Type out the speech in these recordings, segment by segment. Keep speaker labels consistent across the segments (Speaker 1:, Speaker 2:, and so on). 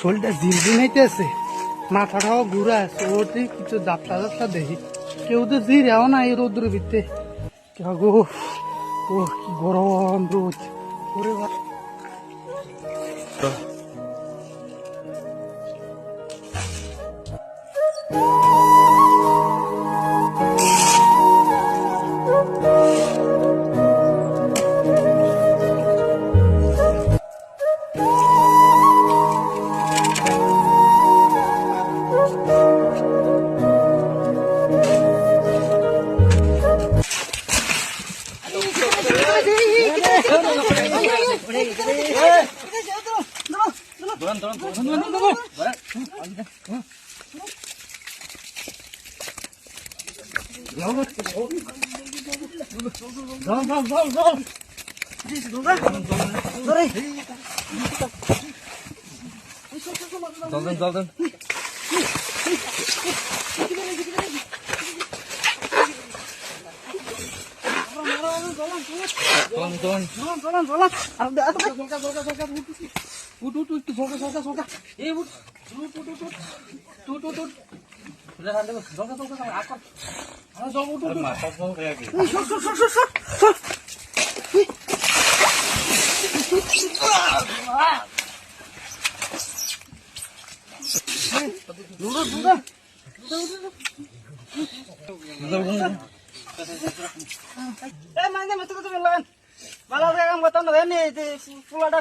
Speaker 1: শরীরটা ঝিমঝিমাইতেছে, মাথাটাও ঘুরা আছে, ওটি কিছু যাত্রা যাত্রা দেখি কেউ তো জিরাও না এই রোদ্র ভিতরে। গো ও কি গরম রোদ, ওরে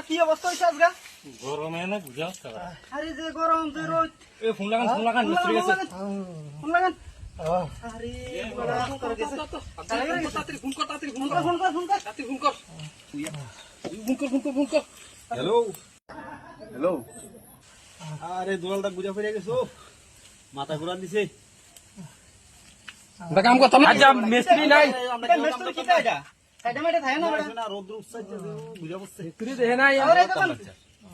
Speaker 1: কি অবস্থা হয়েছে আজকে?
Speaker 2: গরমে না বুঝা
Speaker 1: আরে যে গরম যে রোদ,
Speaker 2: ফোন লাগান মিস্ত্রি গেছে।
Speaker 1: ফোন লাগান। আরে
Speaker 2: হ্যালো হ্যালো, আরে দুলালটা বুঝা ফিরে গেছো, মাথা ঘুরান দিছে।
Speaker 1: কাম করতাম না,
Speaker 2: মিস্ত্রি নাই,
Speaker 1: মিস্ত্রি কি এটা সাইডে মাইডে থাকে না
Speaker 2: না রোদ্র উৎসাইছে বুঝা বসছে।
Speaker 1: মিস্ত্রি দেখে নাই
Speaker 2: আরে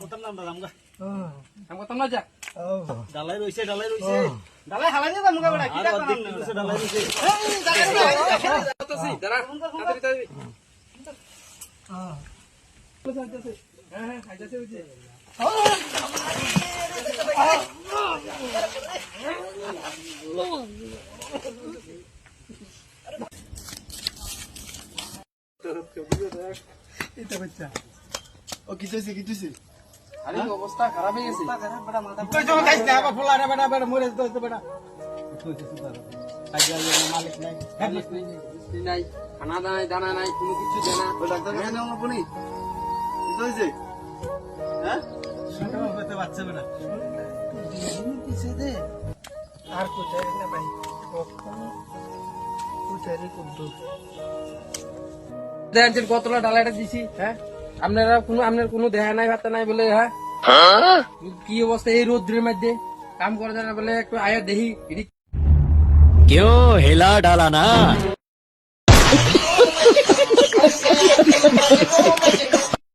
Speaker 2: কোথাম নাম রামগা
Speaker 1: কাম করতাম না, যা
Speaker 2: ডালাই রইছে
Speaker 1: ডালাই হালাই দে মুগা বড়া কি
Speaker 2: আর অর্ধেক নিচে ডালাই রইছে।
Speaker 1: দাঁড়া তাড়াতাড়ি হ্যাঁ খাইতেছে বুঝি। এটা বাচ্চা ও কিছু আরে অবস্থা খারাপ হয়ে গেছে, খারাপ বড় মাথা কই জমা খাইছ না আবার ফুলা রে বড় বড় মরে তো বড় মালিক নাই, মিস্ত্রি নাই, খানা দানা নাই, কোনো কিছু দেয় না।
Speaker 2: ওই ডাক্তার এখানে আমরা বলি কি হইছে? হ্যাঁ শুনতে পাতে বাচ্চা বেটা
Speaker 1: কিছু দে আর কোথায় না ভাই, কোথায় কুদ্দু দেখেন কতটা ডালাটা দিছি। হ্যাঁ আপনার কোনো দেখা নাই ভাতা নাই বলে, হ্যাঁ কি অবস্থা এই রোদ্রের মধ্যে কাম করে যায় না বলে, একটু আয়া দেখি
Speaker 3: क्यों हिला डाला ना।